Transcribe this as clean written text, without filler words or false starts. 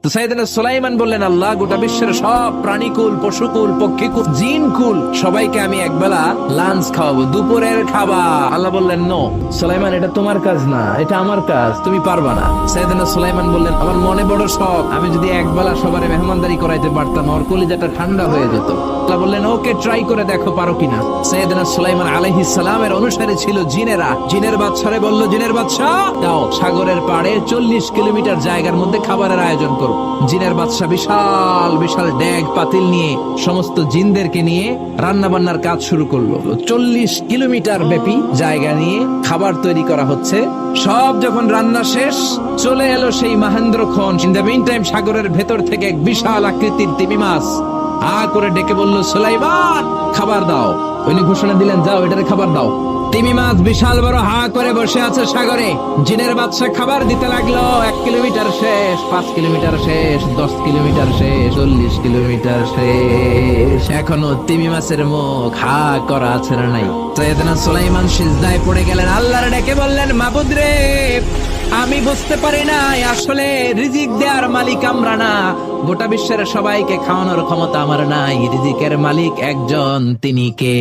তো সাইয়েদনা সুলাইমান বললেন, আল্লাহ, গোটা বিশ্বের সব প্রাণীকুল, পশুকুল, পক্ষীকুল, জিনকুল সবাইকে আমি একবেলা লাঞ্চ খাওয়াবো, দুপুরের খাবার। আল্লাহ বললেন, নো সুলাইমান, এটা তোমার কাজ না, এটা আমার কাজ, তুমি পারবা না। সাইয়েদনা সুলাইমান বললেন, আমার মনে বড় শখ, আমি যদি একবেলা সবারে মেহমানদারি করাইতে পারতাম, আমার কলিজাটা ঠান্ডা হয়ে যেত। আল্লাহ বললেন, ওকে, ট্রাই করে দেখো পারো কিনা। সাইয়েদনা সুলাইমান আলাইহিস সালামের অনুসারী ছিল জিনেরা। জিনের বাদশারে বলল, জিনের বাদশা, দাও সাগরের পাড়ে 40 কিলোমিটার জায়গার মধ্যে খাবারের আয়োজন করো। জিনের বাদশা বিশাল বিশাল ড্যাগ পাতিল নিয়ে সমস্ত জিনদেরকে নিয়ে রান্না বান্নার কাজ শুরু করলো। 40 কিলোমিটার ব্যাপী জায়গা নিয়ে খাবার তৈরি করা হচ্ছে। সব যখন রান্না শেষ, চলে এলো সেই মহেন্দ্রক্ষণ। ইন দ্য মিন টাইম সাগরের ভেতর থেকে এক বিশাল আকৃতির তিমি মাছ করে ডেকে বলল, সুলাইমান, খাবার দাও। উনি ঘোষণা দিলেন, যাও এটারে খাবার দাও। তিমি মাছ বিশাল বড় করে বসে আছে সাগরে। জিনের বাদশা খাবার দিতে লাগলো। 1 কিলোমিটার শেষ, 5 কিলোমিটার শেষ, 10 কিলোমিটার শেষ, 40 কিলোমিটার শেষ, এখনো তিমি মাছের মুখ করা আছে না নাই। সাইয়েদনা সুলাইমান সিজদায় পড়ে গেলেন, আল্লাহর ডেকে বললেন, মাবুদ রে, আমি বুঝতে পারি না, আসলে রিজিক দেওয়ার মালিক আমরা না, গোটা বিশ্বের সবাইকে খাওয়ানোর ক্ষমতা আমার নাই, রিজিকের মালিক একজন, তিনি কে?